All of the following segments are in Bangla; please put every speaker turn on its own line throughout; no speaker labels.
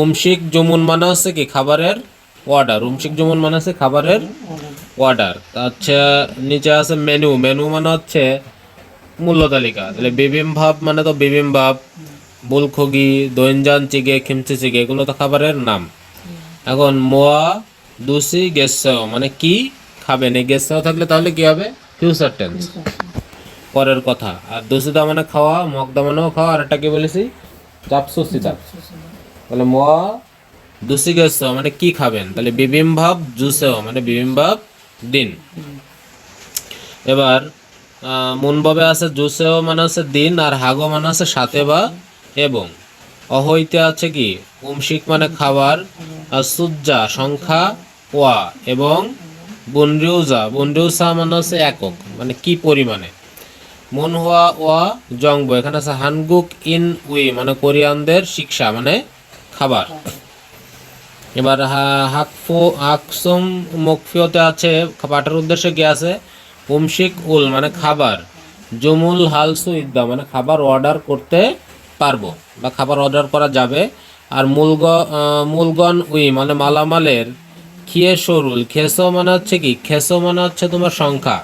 উমশিক জুমুন মানে হচ্ছে কি খাবারের অর্ডার, উমশিক জুমুন মানে হচ্ছে খাবারের অর্ডার। আচ্ছা, নিচে আছে মেনু, মেনু মানে হচ্ছে মূল্য তালিকা। তাহলে বিবিম্বাপ মানে তো বিবিম্বাপ, বুলখগি, দৈনজান চিগে, খিমচি চিগে, এগুলো তো খাবারের নাম। এখন মোয়া দুসি গেসাও মানে কি খাবেন, এই গেসাও থাকলে তাহলে কি হবে, ফিউচার টেন্স, পরের কথা। আর দুসিদা মানে খাওয়া, মগদা মানেও খাওয়া, আর একটা কি বলেছি, চাপসুসিদা। তাহলে মোয়া দুসি গেসাও মানে কি খাবেন, তাহলে বিবিম্বাপ জুসেও মানে বিবিম্বাপ দিন। এবার মুনভাবে আছে জুসেও মানে হচ্ছে দিন, আর হাগো মানে হচ্ছে সাথে বা এবং। অহৈতে আছে কি উমশিক মানে খাবার, আর সুজ্জা সংখ্যা, ওয়া এবং বুনরিউজা, বুনরিউসা মানে হচ্ছে একক মানে কি পরিমাণে। মন হওয়া ওয়া জংব, এখানে আছে হানগুক ইন উই মানে কোরিয়ানদের শিক্ষা মানে খাবার। এবার হাকফো হাকসুম মুখফিওতে আছে পাঠের উদ্দেশ্যে কি আছে, উমশিক উল মানে খাবার, জুমুল হালসু ইদ্দা মানে খাবার অর্ডার করতে পারবো বা খাবার অর্ডার করা যাবে। আর মূলগন উই মানে মালামালের, খিয়ে সরুল, খেসো মানে হচ্ছে কি, খেসো মানে হচ্ছে তোমার সংখ্যা,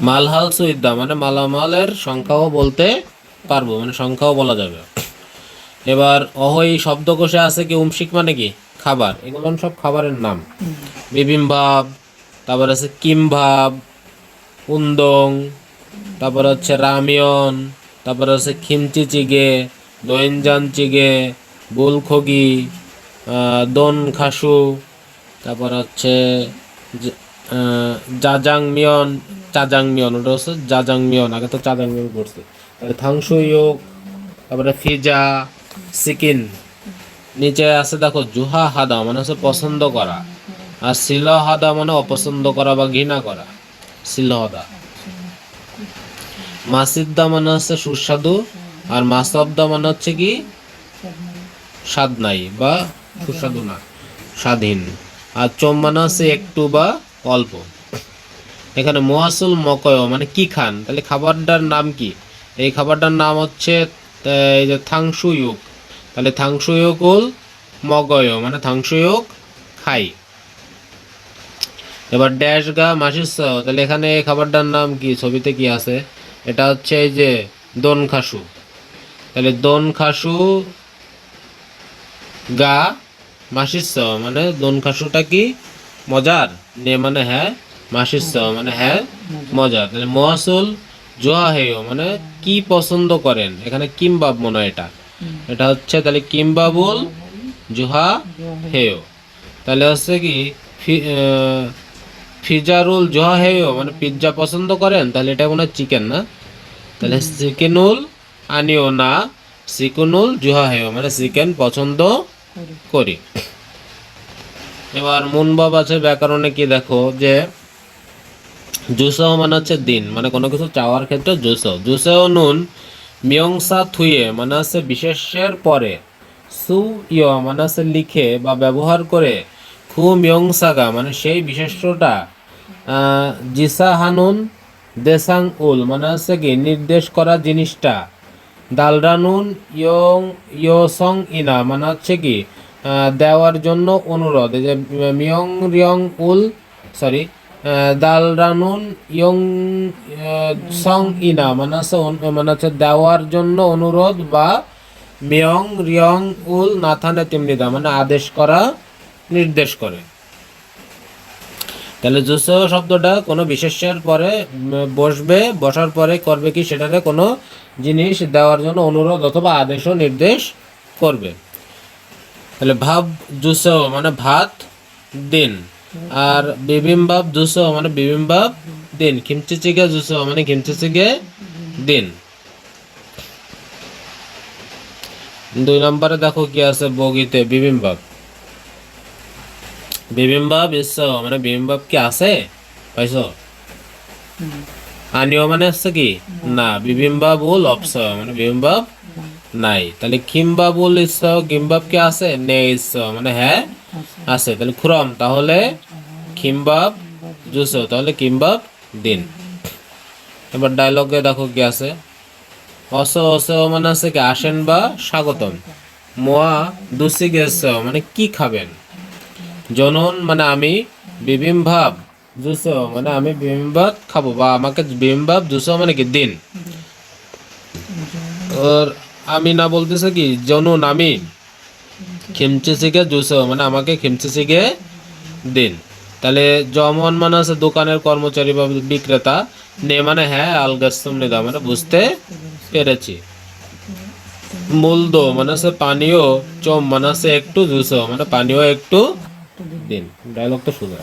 মালহাল সুইদ্দা মানে মালামালের সংখ্যাও বলতে পারবো মানে সংখ্যাও বলা যাবে। এবার অহই শব্দকোষে আছে কি উমশিক মানে কি খাবার, এগুলো সব খাবারের নাম। বিবিম্বাব, তারপর আছে কিমভাব, উন্দং, তারপর হচ্ছে রামিয়ন, তারপর হচ্ছে খিমচি চিগে, দইনজান চিগে, বুলখগি, দন খাসু, তারপর হচ্ছে জ- জাজাংমিয়ন, চাজাংমিয়ন, ওটা হচ্ছে জাজাংমিয়ন, আগে তো চাজাংমিয়ন করছে। তাহলে থাংসুইয়োক, তারপরে ফিজা, সিকিন। নিচে আছে দেখো জুহা হাদা মানে হচ্ছে পছন্দ করা, আর সিল হাদা মানে অপছন্দ করা বা ঘৃণা করা, সিল হাদা। মাসিদ্দা মানে হচ্ছে সুস্বাদু, আর মাসাবদা মানে হচ্ছে কি স্বাদ নাই বা সুস্বাদু না, স্বাধীন। আর চম মানে হচ্ছে একটু বা অল্প। এখানে মোয়াসুল মকয় মানে কি খান, তাহলে খাবারটার নাম কি, এই খাবারটার নাম হচ্ছে এই যে থাংসুয়ুক, তাহলে থাংসুয়ুকুল মগয় মানে থাংসুয়ুক খাই। এবার ড্যাশ গা মাসিস, তাহলে এখানে এই খাবারটার নাম কি, ছবিতে কি আছে, এটা হচ্ছে এই যে দন খাসু, তাহলে দন খাসু গা মাসিস মানে দন খাসুটা কি মজার, নে মানে হ্যাঁ, মাসিস মানে হ্যাঁ মজার। তাহলে মহাসুল জোয়া হেয় মানে কি পছন্দ করেন, এখানে কিমবাব মনে হয় এটা, এটা হচ্ছে তাহলে কিমবাবুল জোহা হেয়। তাহলে হচ্ছে কি ফিজারুল জোহা হেয় মানে পিৎজা পছন্দ করেন, তাহলে এটা মনে হয় চিকেন না, তাহলে চিকেনুল আনিও না, চিকুনুল জুহা হেয় মানে চিকেন পছন্দ করি। এবার মুনবাব আছে ব্যাকরণে কি দেখো যে জুসহ মানে হচ্ছে দিন, মানে কোনো কিছু চাওয়ার ক্ষেত্রে জুসহ, জুসেও নুন মিয়ংসা থুয়ে মানে হচ্ছে বিশেষের পরে, সু ইয় মানে হচ্ছে লিখে বা ব্যবহার করে, খু মিয়ংসাগা মানে সেই বিশেষ্যটা, জিসা হানুন দেসাং উল মানে হচ্ছে কি নির্দেশ করা জিনিসটা, দালরানুন ইয়ং ইয়সং ইনা মানে হচ্ছে কি দেওয়ার জন্য অনুরোধ। এই যে মিয়ং রিয়ং উল, সরি, দালরানুন ইয়ং সং ইনা মানে হচ্ছে মানে হচ্ছে দেওয়ার জন্য অনুরোধ, বা মিয়ং রিয়ং উল নাথানে তিমনিদা মানে আদেশ করা, নির্দেশ করে। তাহলে জুসেও শব্দটা কোনো বিশেষ্যের পরে বসবে, বসার পরে করবে কি সেটাতে কোনো জিনিস দেওয়ার জন্য অনুরোধ অথবা আদেশও নির্দেশ করবে। তাহলে ভাব জুসেও মানে ভাত দিন, আর বিবিম্বাব জুসেও মানে বিবিম্বাব দিন, খিমচি চিগে জুসেও মানে খিমচি চিগে দিন। 2 নম্বরে দেখো কি আছে বগিতে বিবিম্বাব, বিবিম্বাব ইচ্ছা মানে বিবিম্বাব কি আছে পাইছো, আনিও মানে হচ্ছে কি না, বিবিম্বাবুল অপসয় মানে বিবিম্বাব নাই, তাহলে কিমবাবুল ইচ্ছাও কিমবাব কি আছে, নে ইচ্ছা মানে হ্যাঁ আছে, তাহলে খুরম তাহলে কিমবাব জুসো তাহলে কিমবাব দিন। এবার ডায়লগে দেখো কি আছে, অস অস মানে আছে কি আসেন বা স্বাগতম, মোয়া দুসি গেছ মানে কি খাবেন, জনন মানে আমি, বিবিম্বাপ জুস মানে আমি বিবিম্বাপ খাবো বা আমাকে বিবিম্বাপ জুস মানে কি দিন। আর আমি না বলতেছে কি জনন আমি, খিমচি শিখে জুস মানে আমাকে খিমচি শিখে দিন। তাহলে জমন মানে আছে দোকানের কর্মচারী বা বিক্রেতা, নে মানে হ্যাঁ, আলগাস্তম নেদা মানে বুঝতে পেরেছি। মুলদো মানে আছে পানীয়, চম মানে আছে একটু, জুস মানে পানীয় একটু দিন। ডায়লগটা শুধু।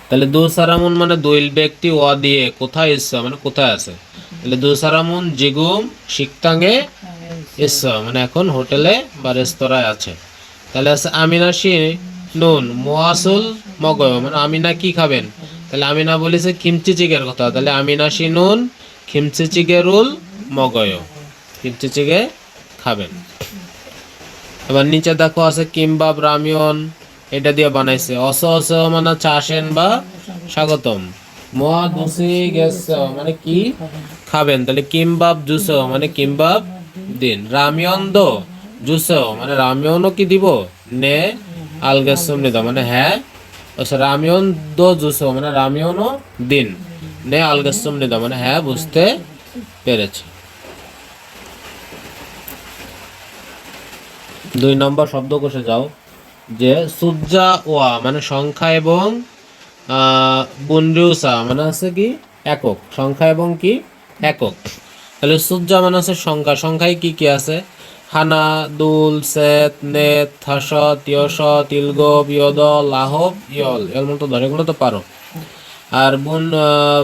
তাহলে দুসারামুন মানে দৈল ব্যক্তি ও দিয়ে কোথায় ইচ্ছা মানে কোথায় আছে। তাহলে দুসারামুন জিগুম শিকতাঙ্গে ইচ্ছা মানে এখন হোটেলে বা রেস্তোরাঁয় আছে। তাহলে আছে আমিনাশি নুন মোয়াসুল মগয় মানে আমিনা কি খাবেন, তাহলে আমিনা বলেছে খিমচি চিকের কথা, তাহলে আমিনাশি নুন খিমচি চিকে রুল মগয়, খিমচি চিকে খাবেন। এবার নিচে দেখো আছে কিমবাব রামিয়ন, এটা দিয়ে বানাইছে। অস অস মানে চাষেন বা স্বাগতম, মোয়া দুসি গেস মানে কি খাবেন, তাহলে কিমবাব জুস মানে কিমবাব দিন। রামিয়ন দো জুস মানে রামিয়নও কি দিব, নে আলগেসম নিদা মানে হ্যাঁ, রামিয়ন দো জুস মানে রামিয়নও দিন, নে আলগেসম নিদা মানে হ্যাঁ বুঝতে পেরেছি। 2 নম্বর শব্দকোষে যাও, যে সুজ্জা ওয়া মানে সংখ্যা এবং বুনরিউসা মানে আছে কি একক, সংখ্যা এবং কি একক। তাহলে সুজ্জা মানে আছে সংখ্যা, সংখ্যায় কি কি আছে, হানা দুল সেত নেত থাস তিয়স তিলগ বিয়দ লাহব ইয়ল, এর মতো ধরে এগুলো তো পারো। আর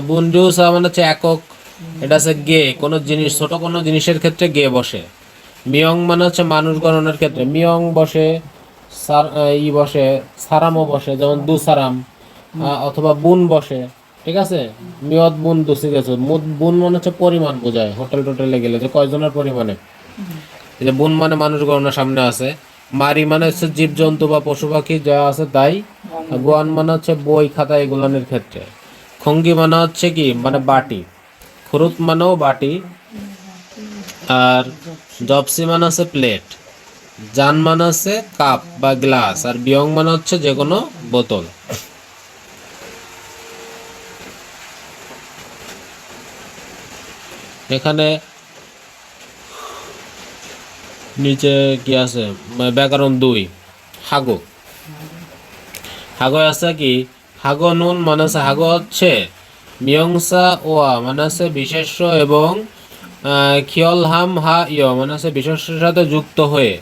বুনরিউসা মানে হচ্ছে একক, এটা আছে গে, কোনো জিনিস ছোট কোনো জিনিসের ক্ষেত্রে গে বসে। মিয়ং মানে হচ্ছে মানুষ গণনার ক্ষেত্রে মিয়ং বসে, বসে, সারামও বসে, যেমন দু সারাম, অথবা বুন বসে। ঠিক আছে, মিয়ত বুন দুসি গেছে, বুন মানে হচ্ছে পরিমাণ বোঝায়, হোটেল টোটেলে গেলে যে কয়জনের পরিমাণে। এই যে বুন মানে মানুষ গণনা সামনে আছে। মারি মানে হচ্ছে জীবজন্তু বা পশু পাখি যা আছে তাই। গোয়ান মানে হচ্ছে বই খাতা এগুলোর ক্ষেত্রে। খঙ্গি মানে হচ্ছে কি মানে বাটি, খুরুত মানেও বাটি। আর জপসি মানে হচ্ছে প্লেট, জান মানে হচ্ছে কাপ বা গ্লাস, আর বিয়ং মানে হচ্ছে যে কোনো বোতল। এখানে নিচে কি আছে, ব্যাকরণ 2 হাগো, হাগো আছে কি হাগো নুন মানে হচ্ছে হাগো হচ্ছে মিয়ংসা ওয়া মানে হচ্ছে বিশেষ্য এবং খিয়ল হাম হা ইয় মানে হচ্ছে বিশেষ্যের সাথে যুক্ত হয়ে।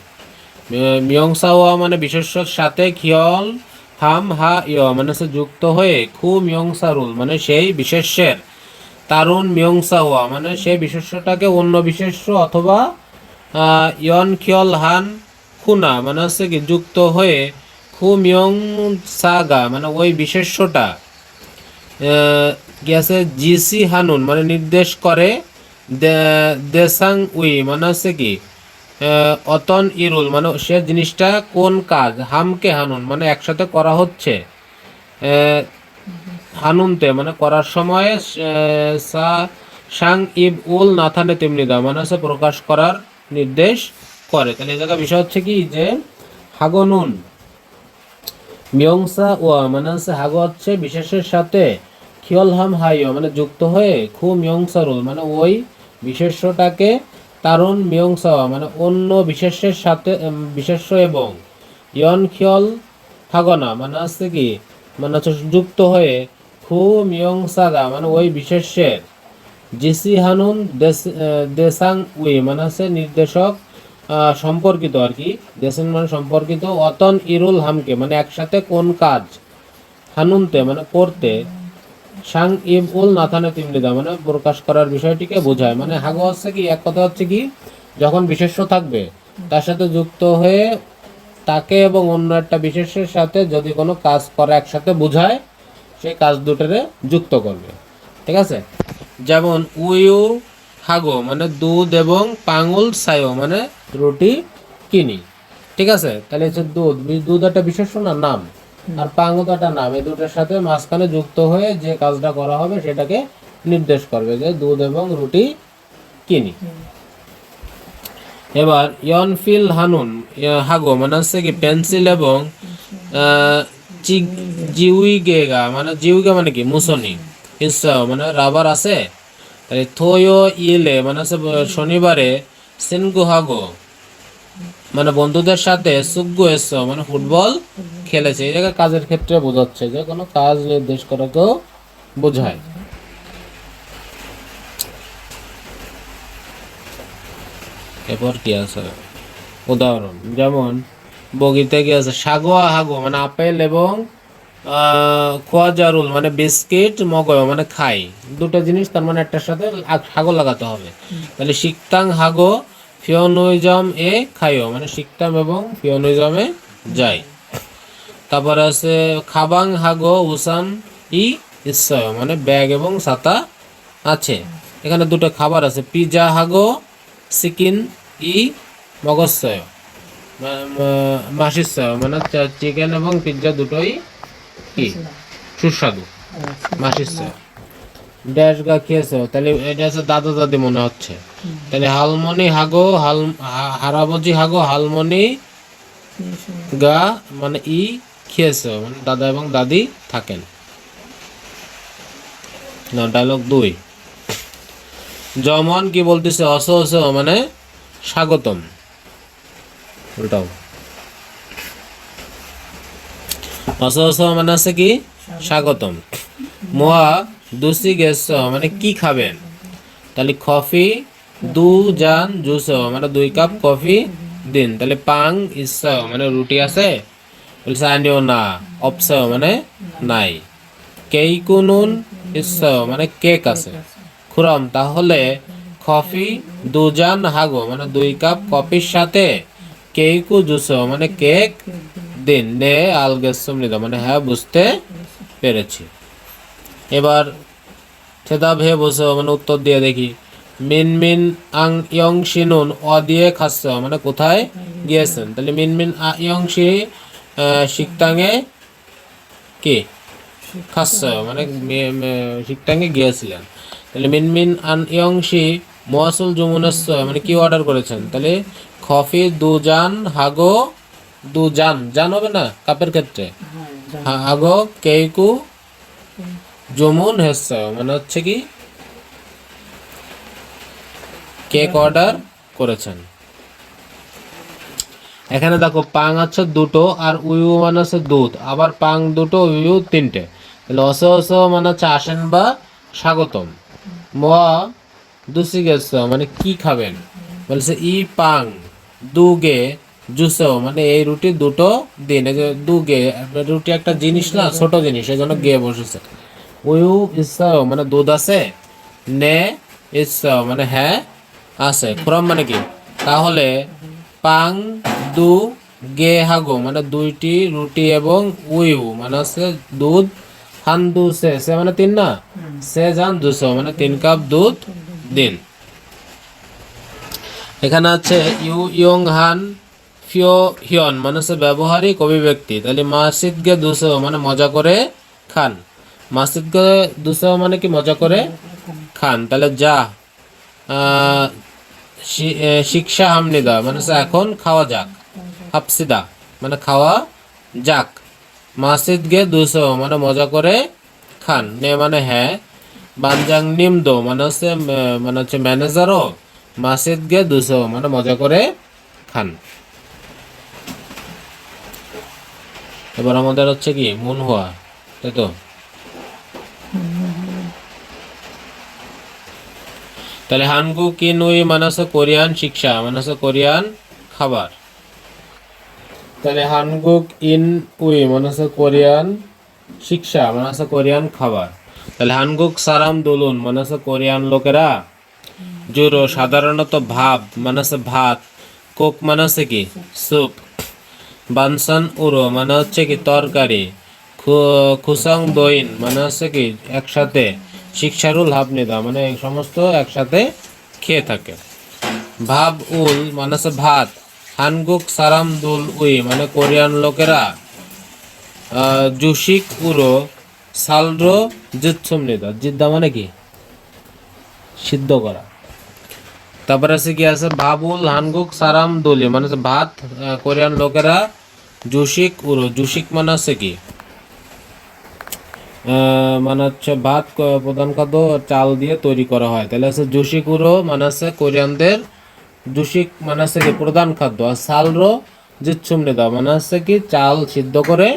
মিয়ংসা ওয়া মানে বিশেষ্যর সাথে খিয়ল হাম হা ইয় মানে হচ্ছে যুক্ত হয়ে। খু মিয়ংসা রুল মানে সেই বিশেষ্যের, তারুণ মিয়ংসা ওয়া মানে সেই বিশেষ্যটাকে অন্য বিশেষ্য অথবা ইয়ন খিয়ল হান খুনা মানে হচ্ছে কি যুক্ত হয়ে। খু মিয়ং সাগা মানে ওই বিশেষ্যটা কি আছে জিসি হানুন মানে নির্দেশ করে। দেসাং উই মানে হচ্ছে কি অতন ইরুল মানে সে জিনিসটা কোন কাজ। হামকে হানুন মানে একসাথে করা হচ্ছে। হানুনতে মানে করার সময় সা সাং ইব উল নাথানে তেমনি দা মানে হচ্ছে প্রকাশ করার নির্দেশ করে। তাহলে এই জায়গায় বিষয় হচ্ছে কি যে হাগনুন মিয়ংসা ওয়া মানে হচ্ছে হাগো হচ্ছে বিশেষের সাথে, খিয়ল হাম হাইও মানে যুক্ত হয়ে। খু মিয়ংসারুল মানে ওই বিশেষ্যটাকে, তারুণ মিয়ংসা মানে অন্য বিশেষ্যের সাথে বিশেষ্য এবং। ইয়ন খিয়ল থাগনা মানে হচ্ছে কি মানে হচ্ছে যুক্ত হয়ে। খু মিয়ংসাগা মানে ওই বিশেষ্যের। জিসি হানুন দেসাং উই মানে হচ্ছে নির্দেশক সম্পর্কিত আর কি, দেশেন মানে সম্পর্কিত। অতন ইরুল হামকে মানে একসাথে কোন কাজ। হানুনতে মানে করতে। সাং ইব উল নাথানে তিমনিদা মানে প্রকাশ করার বিষয়টিকে বোঝায়। মানে হাগো হচ্ছে কি এক কথা হচ্ছে কি যখন বিশেষ্য থাকবে তার সাথে যুক্ত হয়ে তাকে এবং অন্য একটা বিশেষ্যের সাথে যদি কোনো কাজ করা একসাথে বোঝায়, সেই কাজ দুটোরে যুক্ত করবে। ঠিক আছে, যেমন উইউ হাগো মানে দুধ এবং পাঙুল সায়ো মানে রুটি কিনি। ঠিক আছে, তাহলে হচ্ছে দুধ, দুধ একটা বিশেষ্য না নাম, আর পাঙুল একটা নাম, এই দুটোর সাথে মাঝখানে যুক্ত হয়ে যে কাজটা করা হবে সেটাকে নির্দেশ করবে যে দুধ এবং রুটি কিনি। এবার ইয়নফিল হানুন হাগো মানে হচ্ছে কি পেন্সিল এবং জিউইগেগা মানে জিউইগা মানে কি মুসনি ইসা মানে রাবার আছে। তাহলে থোয়ো ইলে মানে হচ্ছে শনিবারে সেনগু হাগো মানে বন্ধুদের সাথে সুগ্গু এসো মানে ফুটবল খেলেছে। এই জায়গায় কাজের ক্ষেত্রে বোঝাচ্ছে, যে কোনো কাজ নির্দেশ করাকেও বোঝায়। এরপর কি আছে উদাহরণ, যেমন বগিতে কি আছে সাগোয়া হাগো মানে আপেল এবং খোয়াজারুল মানে বিস্কিট মগয় মানে খাই, দুটো জিনিস তার মানে একটার সাথে হাগো লাগাতে হবে। তাহলে শিকতাং হাগো ফিওনুইজম এ খাইও মানে শিকতাম এবং ফিওনুইজমে যাই। তারপরে আছে খাবাং হাগো উসান ই ইসয় মানে ব্যাগ এবং ছাতা আছে। এখানে দুটো খাবার আছে, পিজা হাগো চিকেন ই মগজসয় মাসিসয় মানে চিকেন এবং পিৎজা দুটোই কি সুস্বাদু মাসিসয়। ড্যাশ গা খেয়েছে, তাহলে এটা আছে দাদা দাদি মনে হচ্ছে। তাহলে হালমনি হাগো হারাবজি হাগো হালমনি গা মানে ই খেয়েছে মানে দাদা এবং দাদি থাকেন না। ডায়লগ 2, যেমন কি বলতেছে অস অস মানে স্বাগতম, উল্টাও অস অস মানে আছে কি স্বাগতম। মোয়া দুসি গেছ মানে কি খাবেন, তাহলে কফি দু জান জুস মানে 2 কাপ কফি দিন। তাহলে পাং ইস মানে রুটি আছে, বলছে আনিও না অপস মানে নাই। কেইকুনুন ইস মানে কেক আছে। খুরম তাহলে কফি দুজান হাগো মানে 2 কাপ কফির সাথে কেইকু জুস মানে কেক দিন। নে আলগেসম নিদা মানে হ্যাঁ বুঝতে পেরেছি। এবার থেদা ভে বসে মানে উত্তর দিয়ে দেখি। মিন মিন আং ইয়ং শিনুন অ দিয়ে খাচ্ছ মানে কোথায় গিয়েছেন, তাহলে মিন মিন ইয়ং শি শিকতাঙে কি খাচ্ছ মানে শিকতাঙে গিয়েছিলেন। তাহলে মিন মিন আন ইয়ং শি মোয়াসুল জুমুনাস মানে কি অর্ডার করেছেন, তাহলে কফি দুজান হাগো দুজান জান হবে না কাপের ক্ষেত্রে হাগো কেইকু জমুন হেস মানে হচ্ছে কি কেক অর্ডার করেছেন। এখানে দেখো পাং আছে দুটো আর উইউ মানে হচ্ছে দুধ, আবার পাং দুটো উইউ 3টে। তাহলে অস অস মানে হচ্ছে আসেন বা স্বাগতম। মোয়া দুসি গেছ মানে কি খাবেন, বলছে ই পাং দুগে জুস মানে এই রুটি দুটো দিন। এই যে দুগে রুটি একটা জিনিস না, ছোট জিনিস, এই জন্য গে বসেছে। উইউ ইচ্ছা মানে দুধ আছে, নে ইচ্ছা মানে হ্যাঁ আছে। খুরম মানে কি, তাহলে পাং দু গে হাগো মানে 2টি রুটি এবং উইউ মানে হচ্ছে দুধ, হান দু সে মানে 3 না, সে জান 200 মানে 3 কাপ দুধ দিন। এখানে আছে ইউ ইয়ং হান ফিও হিয়ন মানে হচ্ছে ব্যবহারিক অভিব্যক্তি। তাহলে মাসিদ গে 200 মানে মজা করে খান, মাসিদ গে 200 মানে কি মজা করে খান। তাহলে যা শিক্ষা হামনিদা মানে হচ্ছে এখন খাওয়া যাক, হাফসিদা মানে খাওয়া যাক। মাসিদ গে 200 মানে মজা করে খান, নে মানে হ্যাঁ। বানজাং নিমদো মানে হচ্ছে ম্যানেজারও মাসিদ গে 200 মানে মজা করে খান। এবার আমাদের হচ্ছে কি মুন হওয়া, তাই তো। তাহলে হানগু কি নুই মানে হচ্ছে কোরিয়ান শিক্ষা মানে হচ্ছে কোরিয়ান খাবার। তাহলে হানগুক ইন উই মানে হচ্ছে কোরিয়ান শিক্ষা মানে হচ্ছে কোরিয়ান খাবার। তাহলে হানগুক সারাম দুলুন মানে হচ্ছে কোরিয়ান লোকেরা জুরো সাধারণত ভাত মানে হচ্ছে ভাত, কোক মানে হচ্ছে কি স্যুপ, বানসান উরো মানে হচ্ছে কি তরকারি, খুসাং দইন মানে হচ্ছে কি একসাথে, শিক্ষারুল হাফনিদা মানে এই সমস্ত একসাথে খেয়ে থাকে। ভাব উল মানে হচ্ছে ভাত, হানগুক সারাম দুল উই মানে কোরিয়ান লোকেরা জুশিক উরো সালড্রো জিৎসুমনিদা, জিদ্দা মানে কি সিদ্ধ করা। তারপরে আছে কি আছে বাবুল হানগুক সারাম দলি মানে হচ্ছে ভাত কোরিয়ান লোকেরা জুশিক উরো জুশিক মানে আছে কি মানে হচ্ছে ভাত প্রধান খাদ্য চাল দিয়ে তৈরি করা হয়, তাহলে আছে জুশিক উরো মানে আছে কোরিয়ানদের জুশিক মানে আছে কি প্রধান খাদ্য, আর সালরো জিৎসুমনে দাও মানে হচ্ছে কি চাল সিদ্ধ করে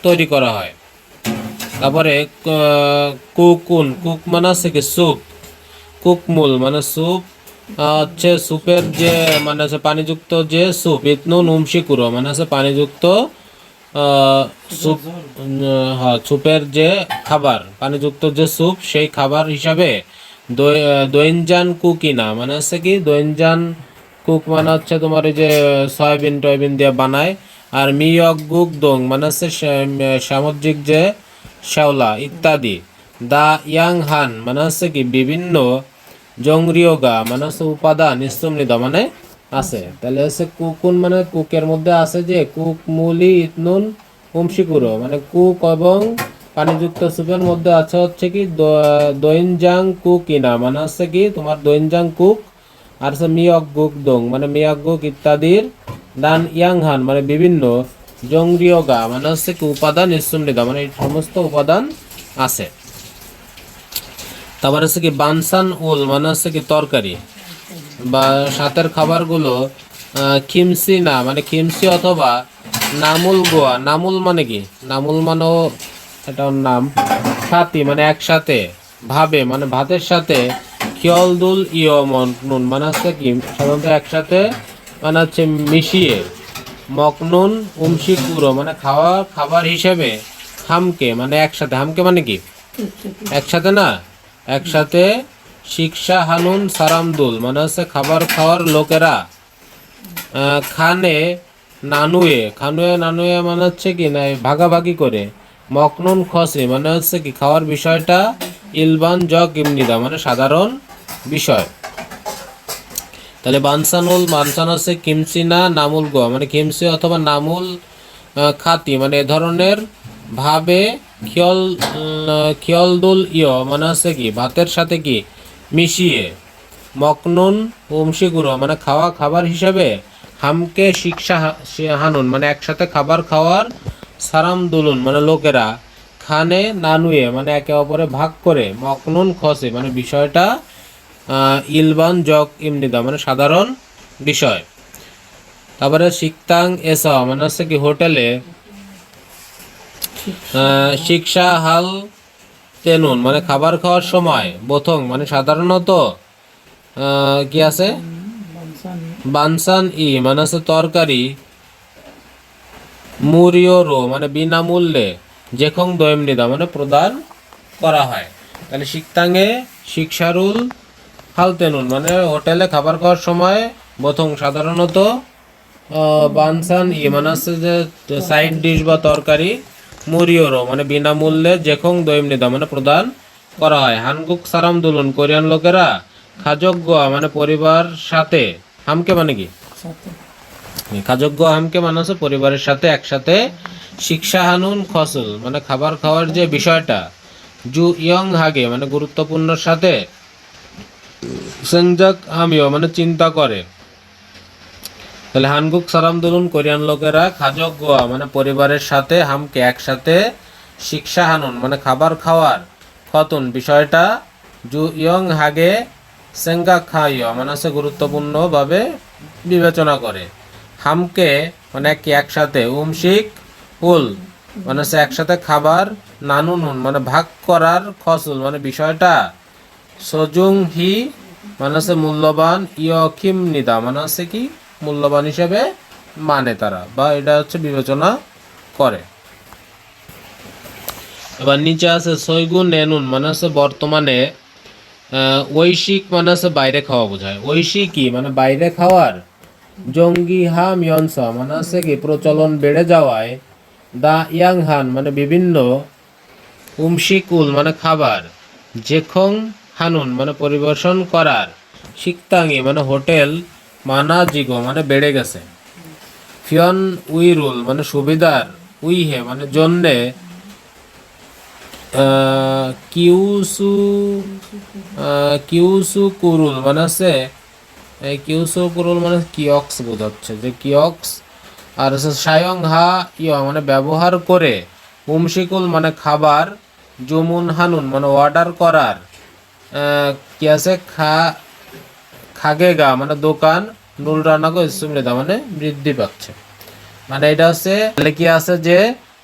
তৈরি করা হয়। তারপরে কুকুন কুক মানে আছে কি স্যুপ, কুকমুল মানে স্যুপ হচ্ছে স্যুপের যে মানে হচ্ছে পানিযুক্ত যে স্যুপ, ইতনুন উমশিকুরো মানে হচ্ছে পানিযুক্ত স্যুপ, হ্যাঁ স্যুপের যে খাবার পানিযুক্ত যে স্যুপ সেই খাবার হিসাবে দৈনজান কুকিনা মানে হচ্ছে কি দৈনজান কুক মানে হচ্ছে তোমার এই যে সয়াবিন টয়বিন দিয়ে বানায়। আর মিয়ক গুক দং মানে হচ্ছে সামুদ্রিক যে শ্যাওলা ইত্যাদি। দা ইয়াং হান মানে হচ্ছে কি বিভিন্ন জংরিয়োগা মানে হচ্ছে উপাদান স্তম্ভিত মানে আছে, তাহলে হচ্ছে কুকুন মানে কুকের মধ্যে আছে যে কুক মুলি ইতনুন উমশিকুরো মানে কুক এবং পানিযুক্ত স্যুপের মধ্যে আছে হচ্ছে কি দৈনজাং কুকিনা মানে হচ্ছে কি তোমার দৈনজাং কুক, আর হচ্ছে মিয়ক গুক দং মানে মিয়ক গুক ইত্যাদির। দান ইয়াংহান মানে বিভিন্ন জংরিয়োগা মানে হচ্ছে কি উপাদান স্তম্ভিত মানে এই সমস্ত উপাদান আছে। তারপর হচ্ছে কি বানসান উল মানে হচ্ছে কি তরকারি বা সাথের খাবারগুলো খিমসি না মানে খিমসি অথবা নামুল গোয়া, নামুল মানে কি নামুল মানেও এটার নাম, সাথী মানে একসাথে, ভাবে মানে ভাতের সাথে, খিয়লদুল নুন মানে হচ্ছে কি সাধারণত একসাথে মানে হচ্ছে মিশিয়ে, মকনুন উমশি কুড়ো মানে খাবার হিসেবে, হামকে মানে একসাথে, হামকে মানে কি একসাথে না একসাথে, শিক্ষা হানুন সারামদুল মানে হচ্ছে খাবার খাওয়ার লোকেরা, খানে নানুয়ে খানুয়ে নানুয়ে মানে হচ্ছে কি না ভাগাভাগি করে, মকনুন খসে মানে হচ্ছে কি খাওয়ার বিষয়টা, ইলবান জগ ইমনিদা মানে সাধারণ বিষয়। তাহলে বানসানুল বানসান হচ্ছে কিমসিনা নামুল গোয়া মানে কিমসি অথবা নামুল খাতি মানে এ ধরনের ভাবে, খিয়লদুল মানে হচ্ছে কি ভাতের সাথে কি মিশিয়ে, মকনুন উমশিগুড়ো মানে খাবার হিসাবে, হামকে শিক্ষা হানুন মানে একসাথে খাবার খাওয়ার, সারাম দুলুন মানে লোকেরা, খানে নানুয়ে মানে একে অপরে ভাগ করে, মকনুন খসে মানে বিষয়টা, ইলবান জক ইমনিদা মানে সাধারণ বিষয়। তারপরে শিকতাং এসা মানে হচ্ছে কি হোটেলে, শিক্ষা হাল তেনুন মানে খাবার খাওয়ার সময়, বোথং মানে সাধারণত কি আছে বানসান মানে আছে তরকারি, মুরিওরো মানে বিনামূল্যে, যেখন দয়মনিদা মানে প্রদান করা হয়। তাহলে শিকতাঙে শিক্ষারুল হালতেনুন মানে হোটেলে খাবার খাওয়ার সময়, বোথং সাধারণত, বানসান মানে আছে যে সাইড ডিশ বা তরকারি, মুরিওরো মানে বিনামূল্যে, যেখন দৈমনিদা মানে প্রদান করা হয়। হানগুক সারাম দুলুন কোরিয়ান লোকেরা, খাজজ্ঞ মানে পরিবার সাথে, হামকে মানে কি খাজজ্ঞ হামকে মানে হচ্ছে পরিবারের সাথে একসাথে, শিক্ষা হানুন খসুল মানে খাবার খাওয়ার যে বিষয়টা, জু ইয়ং হাগে মানে গুরুত্বপূর্ণ সাথে, সেংজাক আমিও মানে চিন্তা করে। তাহলে হানগুক সারাম দুলুন কোরিয়ান লোকেরা, খাজক গোয়া মানে পরিবারের সাথে, হামকে একসাথে, শিক্ষা হানুন মানে খাবার খাওয়ার, খতুন বিষয়টা, জু ইয়ং হাগে সেঙ্গা খাইয় মানে হচ্ছে গুরুত্বপূর্ণভাবে বিবেচনা করে, হামকে মানে কি একসাথে, উমশিক উল মানে হচ্ছে একসাথে খাবার, নানুনুন মানে ভাগ করার, খসুল মানে বিষয়টা, সজুং হি মানে হচ্ছে মূল্যবান, ইয়কিম নিদা মানে হচ্ছে কি মূল্যবান হিসেবে মানে তারা বা এটা হচ্ছে বিবেচনা করে। এবার নিচে আছে সৈগুন নেনুন মানে হচ্ছে বর্তমানে, ঐশিক মানে হচ্ছে বাইরে খাওয়া বোঝায়, ঐশিকই মানে বাইরে খাওয়ার, জঙ্গি হা মিয়নসা মানে হচ্ছে কি প্রচলন বেড়ে যাওয়ায়, দা ইয়াং হান মানে বিভিন্ন, উমশিকুল মানে খাবার, জেখং হানুন মানে পরিবেশন করার, শিকতাঙ্গি মানে হোটেল, মানা জিগো মানে বেড়ে গেছে, ফিয়ন উইরুল মানে সুবিধার, উইহে মানে জন্যে, কিউসু কিউসু কুরুল মানে হচ্ছে এই কিউসু কুরুল মানে কিয়ক্স বোঝাচ্ছে, যে কিয়ক্স। আর হচ্ছে সায়ং হা ইয় মানে ব্যবহার করে, উমশিকুল মানে খাবার, জুমুন হানুন মানে অর্ডার করার, কি আছে খাগে গা মানে দোকান, নুল রান্নাগো ইসুমৃদা মানে বৃদ্ধি পাচ্ছে। মানে এটা হচ্ছে তাহলে কি আছে যে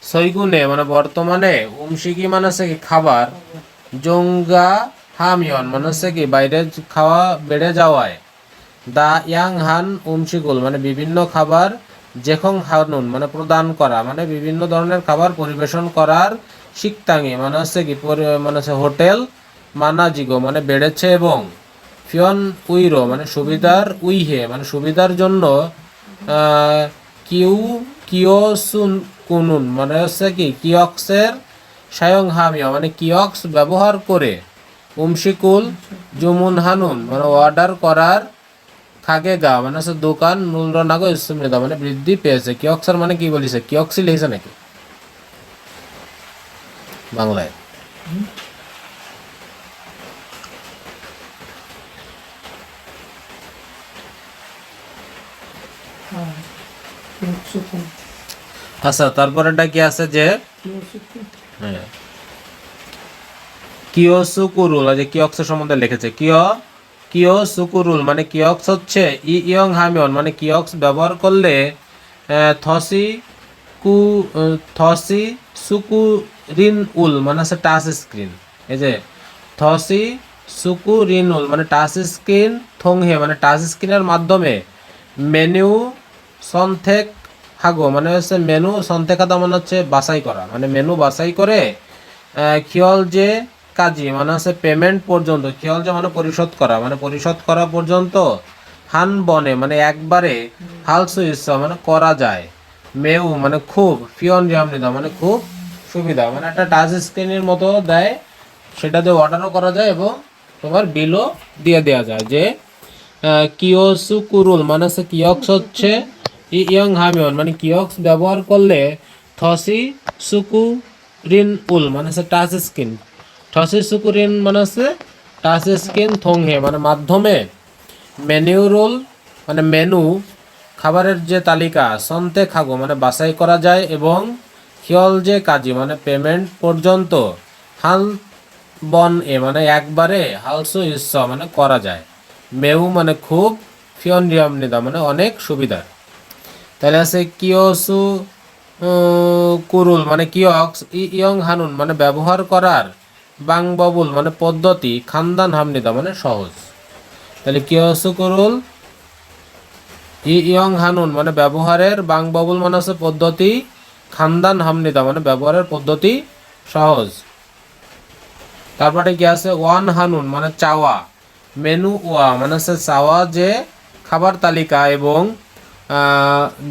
সৈগুনে মানে বর্তমানে, উমশিকি মানে হচ্ছে কি খাবার, জঙ্গা হামিয়ন মানে হচ্ছে কি বাইরে খাওয়া বেড়ে যাওয়ায়, দা ইয়াং হান উমশিকুল মানে বিভিন্ন খাবার, জেখং হানুন মানে প্রদান করা মানে বিভিন্ন ধরনের খাবার পরিবেশন করার, শিকতাঙি মানে হচ্ছে কি মানে হচ্ছে হোটেল, মানাজিগো মানে বেড়েছে, এবং ফিয়ন উইরো মানে সুবিধার, উইহে মানে সুবিধার জন্য, কিউ কিওসুন কুনুন মানে হচ্ছে কি কিয়ক্সের সায়ং হামিয়া মানে কিয়ক্স ব্যবহার করে, উমশিকুল জুমুন হানুন মানে অর্ডার করার, খাগে গা মানে হচ্ছে দোকান, নুলরনাগো ইসুমৃদা মানে বৃদ্ধি পেয়েছে। কিয়ক্সার মানে কি বলিছে, কিয়ক্সি লিখেছে নাকি বাংলায়? আচ্ছা, তারপরেটা কি আছে যে হ্যাঁ কিওসুকুরুল, যে কিয়ক্সের সম্বন্ধে লিখেছে, কিওসুকুরুল মানে কিয়ক্স হচ্ছে ইয়ং হামিয়ন মানে কিয়ক্স ব্যবহার করলে, থসি কু থসি সুকুরিন উল মানে হচ্ছে টাচ স্ক্রিন, এই যে থসি সুকুরিন উল মানে টাচ স্ক্রিন, থংহে মানে টাচ স্ক্রিনের মাধ্যমে, মেনু সন্থেক হাগো মানে হচ্ছে মেনু সন্থেকাদা মানে হচ্ছে বাছাই করা, মানে মেনু বাছাই করে, খিয়ল যে কাজী মানে হচ্ছে পেমেন্ট পর্যন্ত, খিয়ল যে মানে পরিশোধ করা মানে পরিশোধ করা পর্যন্ত, হান বনে মানে একবারে, হালসু ইচ্ছা মানে করা যায়, মেউ মানে খুব, ফিয়ন রিয়ামনিদা মানে খুব সুবিধা, মানে একটা টাচ স্ক্রিনের মতো দেয়, সেটা দিয়ে অর্ডারও করা যায় এবং তোমার বিলও দিয়ে দেওয়া যায়। যে কিওসু কুরুল মানে হচ্ছে কিয়ক্স হচ্ছে ইয়ং হামিয়ন মানে কিয়ক্স ব্যবহার করলে, থসি সুকু রিন উল মানে হচ্ছে টাচ স্ক্রিন, থসি সুকু রিন মানে হচ্ছে টাচ স্ক্রিন, থংহে মানে মাধ্যমে, মেনু রোল মানে মেনু খাবারের যে তালিকা, সন্তে খাগো মানে বাছাই করা যায়, এবং খিয়ল যে কাজী মানে পেমেন্ট পর্যন্ত, হাল বন এ মানে একবারে, হালসু ইচ্ছ মানে করা যায়, মেউ মানে খুব, ফিয়ন রিয়াম নিদা মানে অনেক সুবিধার। তাহলে আছে কিয়সু কুরুল মানে কিয়ক্স, ইয়ং হানুন মানে ব্যবহার করার, বাং ববুল মানে পদ্ধতি, খানদান হামনিদা মানে সহজ। তাহলে কিয়সু কুরুল ইয়ং হানুন মানে ব্যবহারের, বাং ববুল মানে হচ্ছে পদ্ধতি, খানদান হামনিদা মানে ব্যবহারের পদ্ধতি সহজ। তারপরে কি আছে, ওয়ান হানুন মানে চাওয়া, মেনু ওয়া মানে হচ্ছে চাওয়া যে খাবার তালিকা, এবং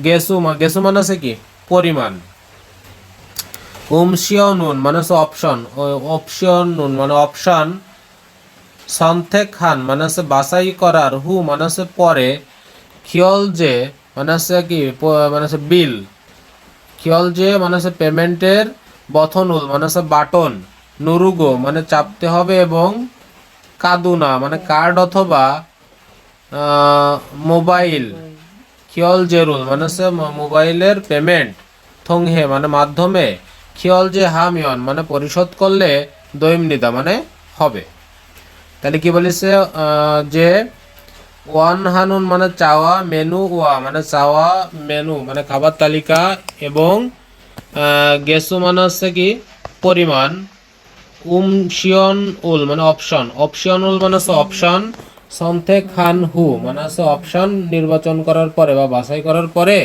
গেসু গেসু মানে হচ্ছে কি পরিমাণ, নুন মানে হচ্ছে অপশন, অপশন নুন মানে অপশন, সন্থেক খান মানে হচ্ছে বাছাই করার, হু মানে হচ্ছে পরে, খিয়ল যে মানে হচ্ছে কি মানে হচ্ছে বিল, খিয়ল যে মানে হচ্ছে পেমেন্টের, বথনুল মানে হচ্ছে বাটন, নুরুগো মানে চাপতে হবে, এবং কাদুনা মানে কার্ড অথবা মোবাইল, খিয়ল জেরুল মানে হচ্ছে মোবাইলের পেমেন্ট, থংহে মানে মাধ্যমে, খিয়ল যে হামিয়ন মানে পরিশোধ করলে, দৈমনিদা মানে হবে। তাহলে কি বলেছে, যে ওয়ান হানুন মানে চাওয়া, মেনু ওয়া মানে চাওয়া মেনু মানে খাবার তালিকা, এবং গেসু মানে হচ্ছে কি পরিমাণ, শিয়ন উল মানে অপশন, অপশন উল মানে হচ্ছে অপশন, সন্থে খান হু মানে হচ্ছে অপশন নির্বাচন করার পরে বা বাছাই করার পরে,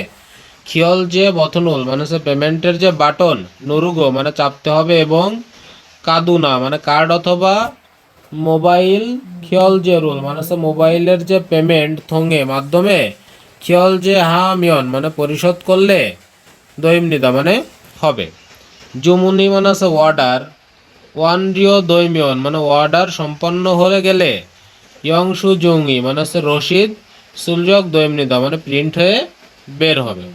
খিয়ল যে বথনুল মানে হচ্ছে পেমেন্টের যে বাটন, নুরুগো মানে চাপতে হবে, এবং কাদুনা মানে কার্ড অথবা মোবাইল, খিয়ল যে রুল মানে হচ্ছে মোবাইলের যে পেমেন্ট থঙ্গে মাধ্যমে, খিয়ল যে হামিয়ন মানে পরিশোধ করলে, দৈমনিদা মানে হবে। জুমুনি মানে হচ্ছে অর্ডার, ওয়ানরিও দৈমিয়ন মানে অর্ডার সম্পন্ন হয়ে গেলে, ইয়ংসু জঙ্গি মানে হচ্ছে রসিদ, সুলজক দৈমনিদা মানে প্রিন্ট হয়ে বের হবে।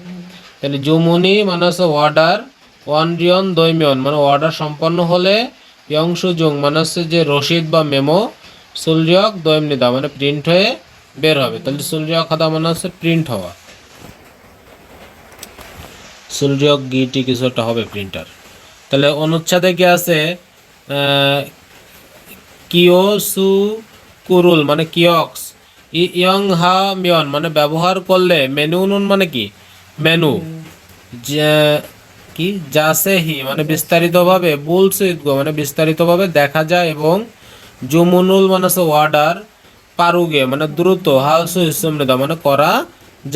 তাহলে জুমুনি মানে হচ্ছে অর্ডার, ওয়ানরিয়ন দৈমিয়ন মানে অর্ডার সম্পন্ন হলে, ইয়ংসু জং মানে হচ্ছে যে রসিদ বা মেমো, সুলজক দৈমনিদা মানে প্রিন্ট হয়ে
বের হবে, তাহলে সুলরিয়ক হাদা মানে হচ্ছে প্রিন্ট হওয়া, সুলরিয়ক গিটি কিছু একটা হবে প্রিন্টার। তাহলে অনুচ্ছেদে কি আছে, কিওসু কুরুল মানে কিয়ক্স, ইয়ং হা মিয়ন মানে ব্যবহার করলে, মেনু নুন মানে কি মেনু, কি জাসে হি মানে বিস্তারিতভাবে, বুলসুইত গো মানে বিস্তারিতভাবে দেখা যায়, এবং জুমুনুল মানে হচ্ছে অর্ডার, পারুগে মানে দ্রুত, হালসু ইসমৃদা মানে করা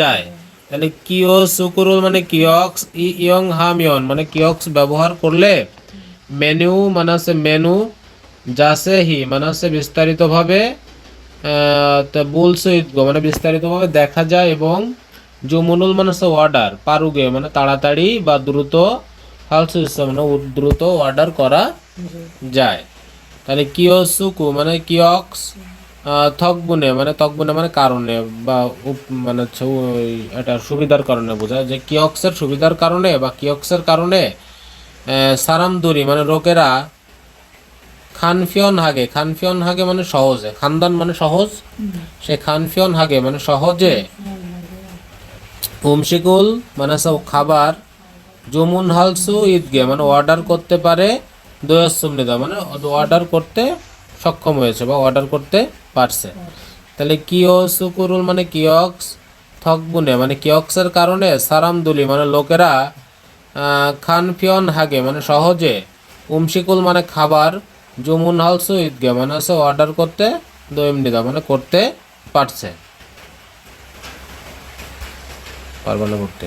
যায়। তাহলে কিও সুকুরুল মানে কিয়ক্স, ইয়ং হামিয়ন মানে কিয়ক্স ব্যবহার করলে, মেনু মানে হচ্ছে মেনু, জাসে হি মানে হচ্ছে বিস্তারিতভাবে, তা বুলসুইত গো মানে বিস্তারিতভাবে দেখা যায়, এবং জুমুনুল মানে হচ্ছে অর্ডার, পারুগে মানে তাড়াতাড়ি বা দ্রুত, হালসু মানে দ্রুত অর্ডার করা যায়। তাহলে কিওসুকু মানে কিয়ক্স, থকবুনে মানে তকবুনে মানে কারণে বা মানে হচ্ছে ওই এটা সুবিধার কারণে বোঝায়, যে কিয়ক্সের সুবিধার কারণে বা কিয়ক্সের কারণে, সারামদুরি মানে লোকেরা, খানফিয়ন হাগে, খানফিয়ন হাগে মানে সহজে, খানদান মানে সহজ, সে খানফিয়ন হাগে মানে সহজে, উমশিকুল মানে সব খাবার, জমুন হালসু ঈদগে মানে অর্ডার করতে পারে, দয়াসুমনিদা মানে অর্ডার করতে সক্ষম হয়েছে বা অর্ডার করতে পারছে। তাহলে কিও সুকুরুল মানে কিয়ক্স, থকবুনে মানে কিয়ক্সের কারণে, সারামদুলি মানে লোকেরা, খানফিয়ন হাগে মানে সহজে, উমশিকুল মানে খাবার, জমুন হালসু ঈদগে মানে হচ্ছে অর্ডার করতে, দৈমনিদা মানে করতে পারছে, পারবে না করতে।